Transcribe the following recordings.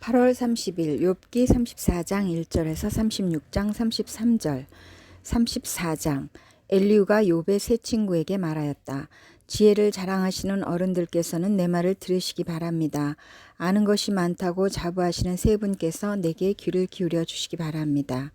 8월 30일 욥기 34장 1절에서 36장 33절 34장 엘리후가 욥의 세 친구에게 말하였다. 지혜를 자랑하시는 어른들께서는 내 말을 들으시기 바랍니다. 아는 것이 많다고 자부하시는 세 분께서 내게 귀를 기울여 주시기 바랍니다.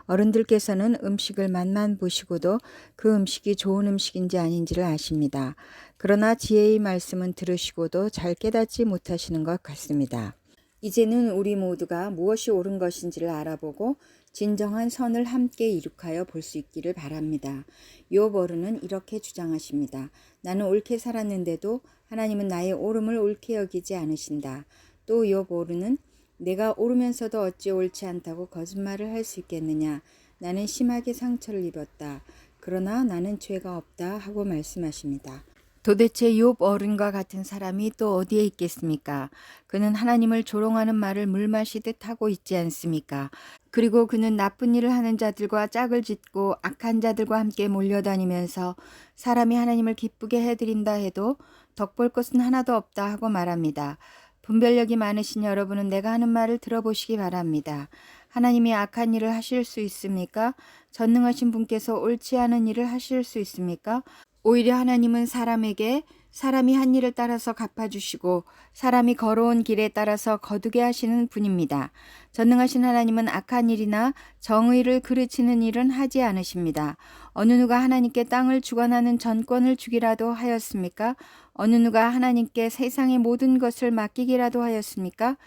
어른들께서는 음식을 맛만 보시고도 그 음식이 좋은 음식인지 아닌지를 아십니다. 그러나 지혜의 말씀은 들으시고도 잘 깨닫지 못하시는 것 같습니다. 이제는 우리 모두가 무엇이 옳은 것인지를 알아보고 진정한 선을 함께 이룩하여 볼 수 있기를 바랍니다. 욥 어른은 이렇게 주장하십니다. 나는 옳게 살았는데도 하나님은 나의 옳음을 옳게 여기지 않으신다. 또 욥 어른은 내가 옳으면서도 어찌 옳지 않다고 거짓말을 할 수 있겠느냐. 나는 심하게 상처를 입었다. 그러나 나는 죄가 없다 하고 말씀하십니다. 도대체 욥 어른과 같은 사람이 또 어디에 있겠습니까? 그는 하나님을 조롱하는 말을 물 마시듯 하고 있지 않습니까? 그리고 그는 나쁜 일을 하는 자들과 짝을 짓고 악한 자들과 함께 몰려다니면서 사람이 하나님을 기쁘게 해드린다 해도 덕볼 것은 하나도 없다 하고 말합니다. 분별력이 많으신 여러분은 내가 하는 말을 들어보시기 바랍니다. 하나님이 악한 일을 하실 수 있습니까? 전능하신 분께서 옳지 않은 일을 하실 수 있습니까? 오히려 하나님은 사람에게 사람이 한 일을 따라서 갚아주시고 사람이 걸어온 길에 따라서 거두게 하시는 분입니다. 전능하신 하나님은 악한 일이나 정의를 그르치는 일은 하지 않으십니다. 어느 누가 하나님께 땅을 주관하는 전권을 주기라도 하였습니까? 어느 누가 하나님께 세상의 모든 것을 맡기기라도 하였습니까?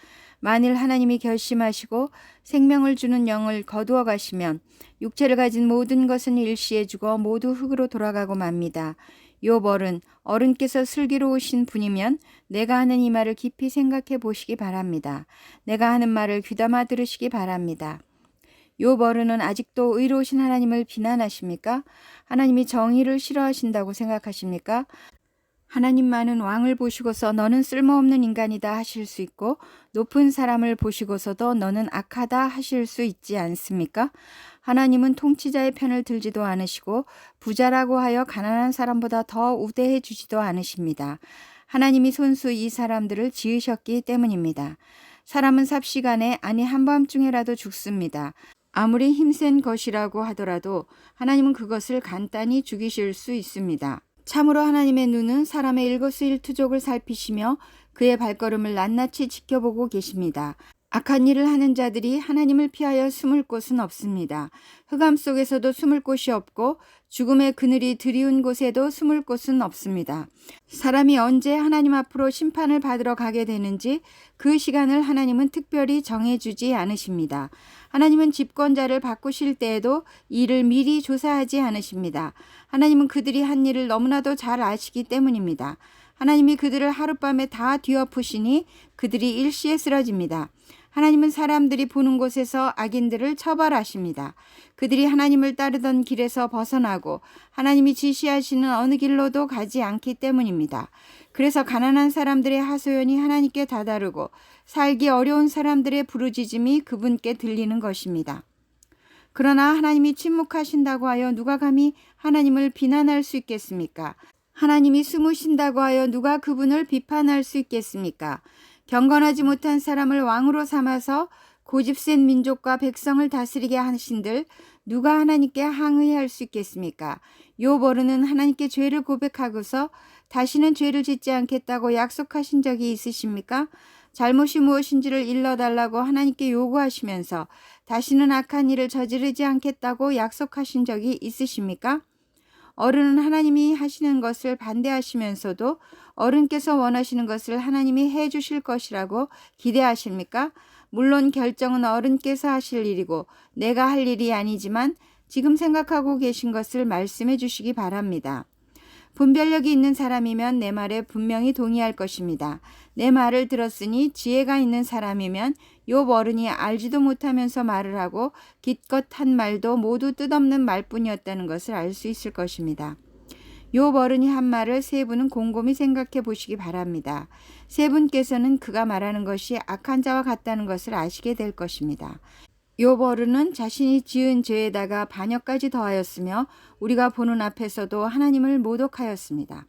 만일 하나님이 결심하시고 생명을 주는 영을 거두어 가시면 육체를 가진 모든 것은 일시에 죽어 모두 흙으로 돌아가고 맙니다. 욥 어른께서 슬기로우신 분이면 내가 하는 이 말을 깊이 생각해 보시기 바랍니다. 내가 하는 말을 귀담아 들으시기 바랍니다. 욥 어른은 아직도 의로우신 하나님을 비난하십니까? 하나님이 정의를 싫어하신다고 생각하십니까? 하나님만은 왕을 보시고서 너는 쓸모없는 인간이다 하실 수 있고 높은 사람을 보시고서도 너는 악하다 하실 수 있지 않습니까? 하나님은 통치자의 편을 들지도 않으시고 부자라고 하여 가난한 사람보다 더 우대해 주지도 않으십니다. 하나님이 손수 이 사람들을 지으셨기 때문입니다. 사람은 삽시간에 아니 한밤중에라도 죽습니다. 아무리 힘센 것이라고 하더라도 하나님은 그것을 간단히 죽이실 수 있습니다. 참으로 하나님의 눈은 사람의 일거수일투족을 살피시며 그의 발걸음을 낱낱이 지켜보고 계십니다. 악한 일을 하는 자들이 하나님을 피하여 숨을 곳은 없습니다. 흑암 속에서도 숨을 곳이 없고 죽음의 그늘이 드리운 곳에도 숨을 곳은 없습니다. 사람이 언제 하나님 앞으로 심판을 받으러 가게 되는지 그 시간을 하나님은 특별히 정해주지 않으십니다. 하나님은 집권자를 바꾸실 때에도 이를 미리 조사하지 않으십니다. 하나님은 그들이 한 일을 너무나도 잘 아시기 때문입니다. 하나님이 그들을 하룻밤에 다 뒤엎으시니 그들이 일시에 쓰러집니다. 하나님은 사람들이 보는 곳에서 악인들을 처벌하십니다. 그들이 하나님을 따르던 길에서 벗어나고 하나님이 지시하시는 어느 길로도 가지 않기 때문입니다. 그래서 가난한 사람들의 하소연이 하나님께 다다르고 살기 어려운 사람들의 부르짖음이 그분께 들리는 것입니다. 그러나 하나님이 침묵하신다고 하여 누가 감히 하나님을 비난할 수 있겠습니까? 하나님이 숨으신다고 하여 누가 그분을 비판할 수 있겠습니까? 경건하지 못한 사람을 왕으로 삼아서 고집센 민족과 백성을 다스리게 하신들 누가 하나님께 항의할 수 있겠습니까? 욥 어른은 하나님께 죄를 고백하고서 다시는 죄를 짓지 않겠다고 약속하신 적이 있으십니까? 잘못이 무엇인지를 일러달라고 하나님께 요구하시면서 다시는 악한 일을 저지르지 않겠다고 약속하신 적이 있으십니까? 어른은 하나님이 하시는 것을 반대하시면서도 어른께서 원하시는 것을 하나님이 해 주실 것이라고 기대하십니까? 물론 결정은 어른께서 하실 일이고 내가 할 일이 아니지만 지금 생각하고 계신 것을 말씀해 주시기 바랍니다. 분별력이 있는 사람이면 내 말에 분명히 동의할 것입니다. 내 말을 들었으니 지혜가 있는 사람이면 욥 어른이 알지도 못하면서 말을 하고 기껏 한 말도 모두 뜻없는 말뿐이었다는 것을 알 수 있을 것입니다. 욥 어른이 한 말을 세 분은 곰곰이 생각해 보시기 바랍니다. 세 분께서는 그가 말하는 것이 악한 자와 같다는 것을 아시게 될 것입니다. 욥 어른은 자신이 지은 죄에다가 반역까지 더하였으며 우리가 보는 앞에서도 하나님을 모독하였습니다.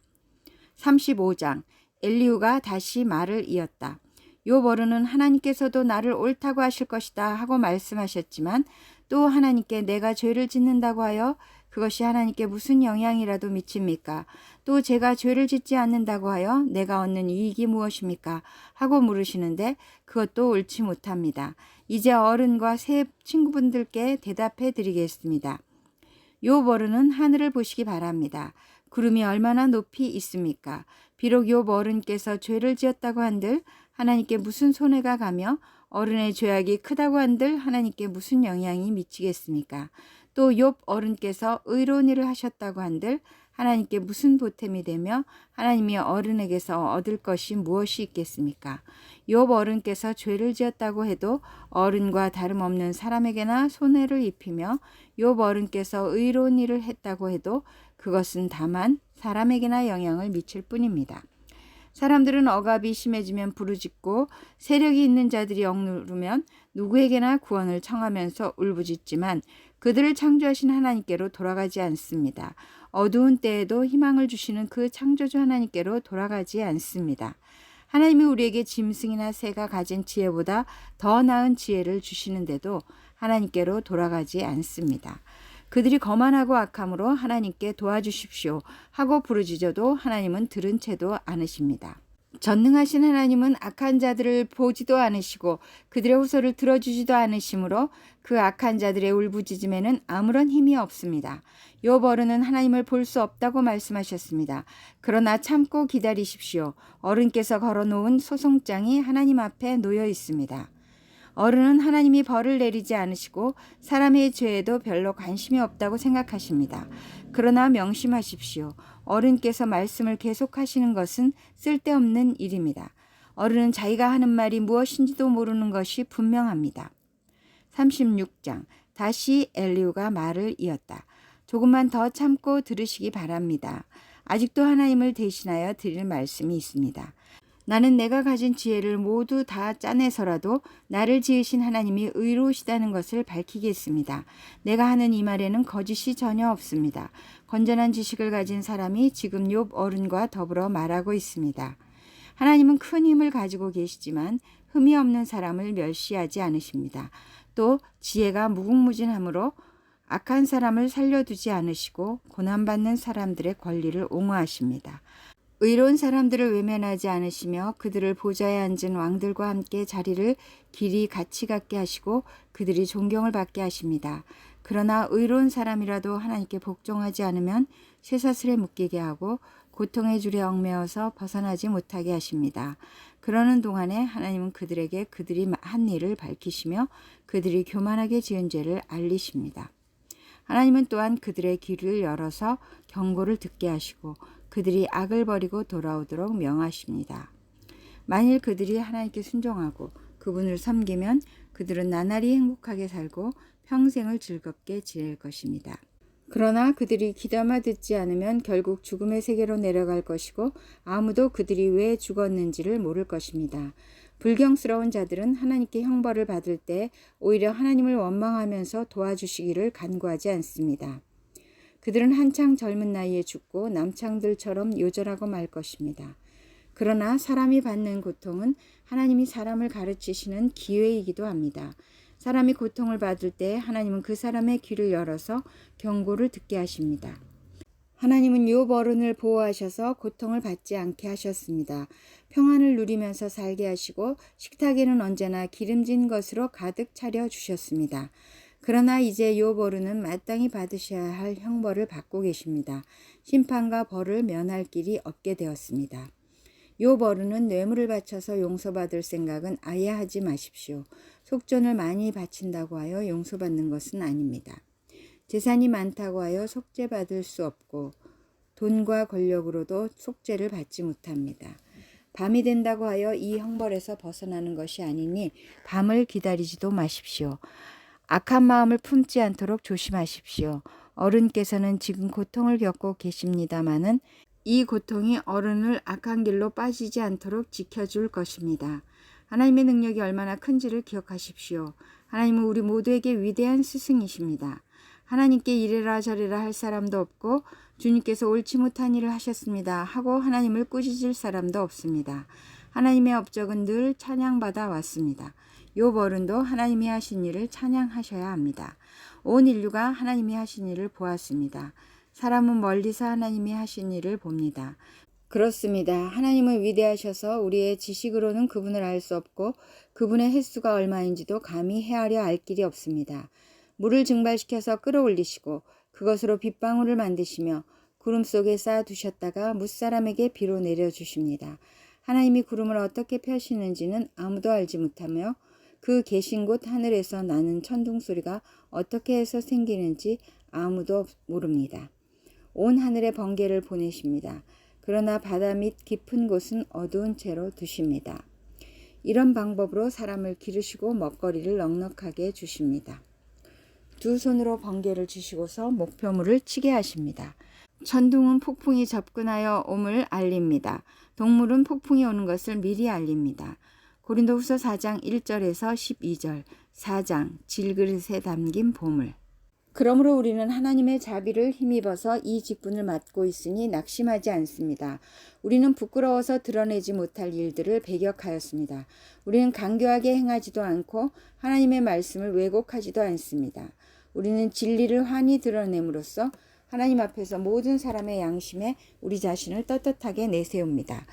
35장 엘리후가 다시 말을 이었다. 욥 어른은 하나님께서도 나를 옳다고 하실 것이다 하고 말씀하셨지만 또 하나님께 내가 죄를 짓는다고 하여 그것이 하나님께 무슨 영향이라도 미칩니까? 또 제가 죄를 짓지 않는다고 하여 내가 얻는 이익이 무엇입니까? 하고 물으시는데 그것도 옳지 못합니다. 이제 어른과 새 친구분들께 대답해 드리겠습니다. 욥 어른은 하늘을 보시기 바랍니다. 구름이 얼마나 높이 있습니까? 비록 욥 어른께서 죄를 지었다고 한들 하나님께 무슨 손해가 가며 어른의 죄악이 크다고 한들 하나님께 무슨 영향이 미치겠습니까? 또 욥 어른께서 의로운 일을 하셨다고 한들 하나님께 무슨 보탬이 되며 하나님이 어른에게서 얻을 것이 무엇이 있겠습니까? 욥 어른께서 죄를 지었다고 해도 어른과 다름없는 사람에게나 손해를 입히며 욥 어른께서 의로운 일을 했다고 해도 그것은 다만 사람에게나 영향을 미칠 뿐입니다. 사람들은 억압이 심해지면 부르짖고 세력이 있는 자들이 억누르면 누구에게나 구원을 청하면서 울부짖지만 그들을 창조하신 하나님께로 돌아가지 않습니다. 어두운 때에도 희망을 주시는 그 창조주 하나님께로 돌아가지 않습니다. 하나님이 우리에게 짐승이나 새가 가진 지혜보다 더 나은 지혜를 주시는데도 하나님께로 돌아가지 않습니다. 그들이 거만하고 악함으로 하나님께 도와주십시오 하고 부르짖어도 하나님은 들은 채도 않으십니다. 전능하신 하나님은 악한 자들을 보지도 않으시고 그들의 호소를 들어주지도 않으시므로 그 악한 자들의 울부짖음에는 아무런 힘이 없습니다. 욥 어른은 하나님을 볼 수 없다고 말씀하셨습니다. 그러나 참고 기다리십시오. 어른께서 걸어놓은 소송장이 하나님 앞에 놓여 있습니다. 어른은 하나님이 벌을 내리지 않으시고 사람의 죄에도 별로 관심이 없다고 생각하십니다. 그러나 명심하십시오. 어른께서 말씀을 계속하시는 것은 쓸데없는 일입니다. 어른은 자기가 하는 말이 무엇인지도 모르는 것이 분명합니다. 36장 다시 엘리후가 말을 이었다. 조금만 더 참고 들으시기 바랍니다. 아직도 하나님을 대신하여 드릴 말씀이 있습니다. 나는 내가 가진 지혜를 모두 다 짜내서라도 나를 지으신 하나님이 의로우시다는 것을 밝히겠습니다. 내가 하는 이 말에는 거짓이 전혀 없습니다. 건전한 지식을 가진 사람이 지금 욥 어른과 더불어 말하고 있습니다. 하나님은 큰 힘을 가지고 계시지만 흠이 없는 사람을 멸시하지 않으십니다. 또 지혜가 무궁무진하므로 악한 사람을 살려두지 않으시고 고난받는 사람들의 권리를 옹호하십니다. 의로운 사람들을 외면하지 않으시며 그들을 보좌에 앉은 왕들과 함께 자리를 길이 같이 갖게 하시고 그들이 존경을 받게 하십니다. 그러나 의로운 사람이라도 하나님께 복종하지 않으면 쇠사슬에 묶이게 하고 고통의 줄에 얽매어서 벗어나지 못하게 하십니다. 그러는 동안에 하나님은 그들에게 그들이 한 일을 밝히시며 그들이 교만하게 지은 죄를 알리십니다. 하나님은 또한 그들의 귀를 열어서 경고를 듣게 하시고 그들이 악을 버리고 돌아오도록 명하십니다. 만일 그들이 하나님께 순종하고 그분을 섬기면 그들은 나날이 행복하게 살고 평생을 즐겁게 지낼 것입니다. 그러나 그들이 귀담아 듣지 않으면 결국 죽음의 세계로 내려갈 것이고 아무도 그들이 왜 죽었는지를 모를 것입니다. 불경스러운 자들은 하나님께 형벌을 받을 때 오히려 하나님을 원망하면서 도와주시기를 간구하지 않습니다. 그들은 한창 젊은 나이에 죽고 남창들처럼 요절하고 말 것입니다. 그러나 사람이 받는 고통은 하나님이 사람을 가르치시는 기회이기도 합니다. 사람이 고통을 받을 때 하나님은 그 사람의 귀를 열어서 경고를 듣게 하십니다. 하나님은 욥 어른을 보호하셔서 고통을 받지 않게 하셨습니다. 평안을 누리면서 살게 하시고 식탁에는 언제나 기름진 것으로 가득 차려 주셨습니다. 그러나 이제 욥 어른은 마땅히 받으셔야 할 형벌을 받고 계십니다. 심판과 벌을 면할 길이 없게 되었습니다. 욥 어른은 뇌물을 바쳐서 용서받을 생각은 아예 하지 마십시오. 속전을 많이 바친다고 하여 용서받는 것은 아닙니다. 재산이 많다고 하여 속죄받을 수 없고 돈과 권력으로도 속죄를 받지 못합니다. 밤이 된다고 하여 이 형벌에서 벗어나는 것이 아니니 밤을 기다리지도 마십시오. 악한 마음을 품지 않도록 조심하십시오. 어른께서는 지금 고통을 겪고 계십니다마는 이 고통이 어른을 악한 길로 빠지지 않도록 지켜줄 것입니다. 하나님의 능력이 얼마나 큰지를 기억하십시오. 하나님은 우리 모두에게 위대한 스승이십니다. 하나님께 이래라 저래라 할 사람도 없고 주님께서 옳지 못한 일을 하셨습니다 하고 하나님을 꾸짖을 사람도 없습니다. 하나님의 업적은 늘 찬양받아 왔습니다. 욥 어른도 하나님이 하신 일을 찬양하셔야 합니다. 온 인류가 하나님이 하신 일을 보았습니다. 사람은 멀리서 하나님이 하신 일을 봅니다. 그렇습니다. 하나님은 위대하셔서 우리의 지식으로는 그분을 알 수 없고 그분의 횟수가 얼마인지도 감히 헤아려 알 길이 없습니다. 물을 증발시켜서 끌어올리시고 그것으로 빗방울을 만드시며 구름 속에 쌓아두셨다가 무사람에게 비로 내려주십니다. 하나님이 구름을 어떻게 펴시는지는 아무도 알지 못하며 그 계신 곳 하늘에서 나는 천둥 소리가 어떻게 해서 생기는지 아무도 모릅니다. 온 하늘에 번개를 보내십니다. 그러나 바다 밑 깊은 곳은 어두운 채로 두십니다. 이런 방법으로 사람을 기르시고 먹거리를 넉넉하게 주십니다. 두 손으로 번개를 주시고서 목표물을 치게 하십니다. 천둥은 폭풍이 접근하여 옴을 알립니다. 동물은 폭풍이 오는 것을 미리 알립니다. 고린도후서 4장 1절에서 12절 4장 질그릇에 담긴 보물. 그러므로 우리는 하나님의 자비를 힘입어서 이 직분을 맡고 있으니 낙심하지 않습니다. 우리는 부끄러워서 드러내지 못할 일들을 배격하였습니다. 우리는 간교하게 행하지도 않고 하나님의 말씀을 왜곡하지도 않습니다. 우리는 진리를 환히 드러냄으로써 하나님 앞에서 모든 사람의 양심에 우리 자신을 떳떳하게 내세웁니다.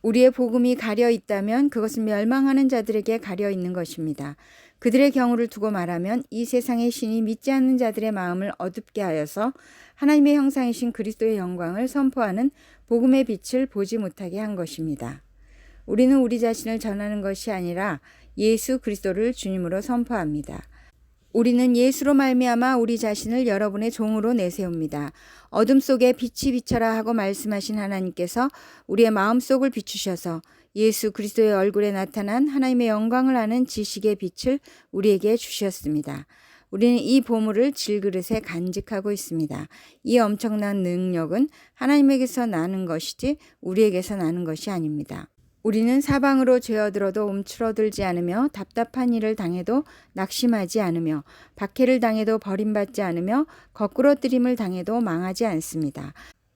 우리의 복음이 가려 있다면 그것은 멸망하는 자들에게 가려 있는 것입니다. 그들의 경우를 두고 말하면 이 세상의 신이 믿지 않는 자들의 마음을 어둡게 하여서 하나님의 형상이신 그리스도의 영광을 선포하는 복음의 빛을 보지 못하게 한 것입니다. 우리는 우리 자신을 전하는 것이 아니라 예수 그리스도를 주님으로 선포합니다. 우리는 예수로 말미암아 우리 자신을 여러분의 종으로 내세웁니다. 어둠 속에 빛이 비쳐라 하고 말씀하신 하나님께서 우리의 마음속을 비추셔서 예수 그리스도의 얼굴에 나타난 하나님의 영광을 아는 지식의 빛을 우리에게 주셨습니다. 우리는 이 보물을 질그릇에 간직하고 있습니다. 이 엄청난 능력은 하나님에게서 나는 것이지 우리에게서 나는 것이 아닙니다. 우리는 사방으로 죄어들어도 움츠러들지 않으며 답답한 일을 당해도 낙심하지 않으며 박해를 당해도 버림받지 않으며 거꾸러뜨림을 당해도 망하지 않습니다.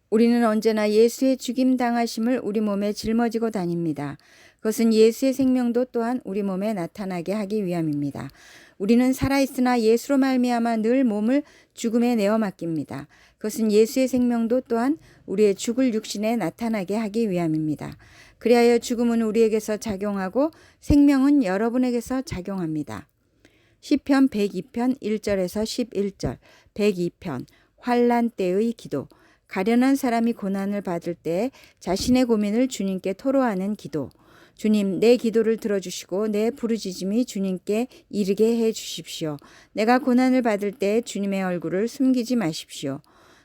우리는 언제나 예수의 죽임 당하심을 우리 몸에 짊어지고 다닙니다. 그것은 예수의 생명도 또한 우리 몸에 나타나게 하기 위함입니다. 우리는 살아있으나 예수로 말미암아 늘 몸을 죽음에 내어 맡깁니다. 그것은 예수의 생명도 또한 우리의 죽을 육신에 나타나게 하기 위함입니다. 그리하여 죽음은 우리에게서 작용하고 생명은 여러분에게서 작용합니다. 시편 102편 1절에서 11절 102편 환난 때의 기도. 가련한 사람이 고난을 받을 때 자신의 고민을 주님께 토로하는 기도. 주님, 내 기도를 들어주시고 내 부르짖음이 주님께 이르게 해 주십시오. 내가 고난을 받을 때 주님의 얼굴을 숨기지 마십시오.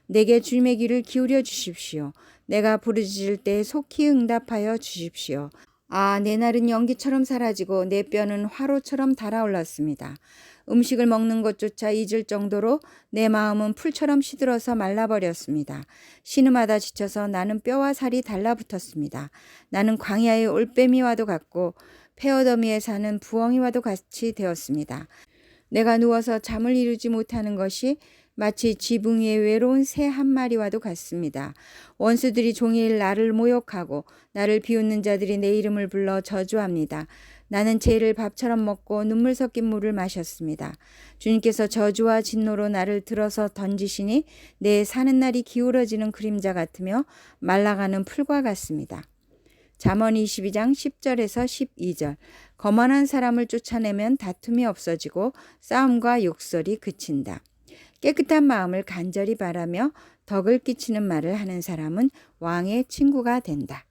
내게 주님의 귀를 기울여 주십시오. 내가 부르짖을 때 속히 응답하여 주십시오. 아, 내 날은 연기처럼 사라지고 내 뼈는 화로처럼 달아올랐습니다. 음식을 먹는 것조차 잊을 정도로 내 마음은 풀처럼 시들어서 말라버렸습니다. 신음하다 지쳐서 나는 뼈와 살이 달라붙었습니다. 나는 광야의 올빼미와도 같고 폐어더미에 사는 부엉이와도 같이 되었습니다. 내가 누워서 잠을 이루지 못하는 것이 마치 지붕 위에 외로운 새 한 마리와도 같습니다. 원수들이 종일 나를 모욕하고 나를 비웃는 자들이 내 이름을 불러 저주합니다. 나는 죄를 밥처럼 먹고 눈물 섞인 물을 마셨습니다. 주님께서 저주와 진노로 나를 들어서 던지시니 내 사는 날이 기울어지는 그림자 같으며 말라가는 풀과 같습니다. 잠언 22장 10절에서 12절 거만한 사람을 쫓아내면 다툼이 없어지고 싸움과 욕설이 그친다. 깨끗한 마음을 간절히 바라며 덕을 끼치는 말을 하는 사람은 왕의 친구가 된다.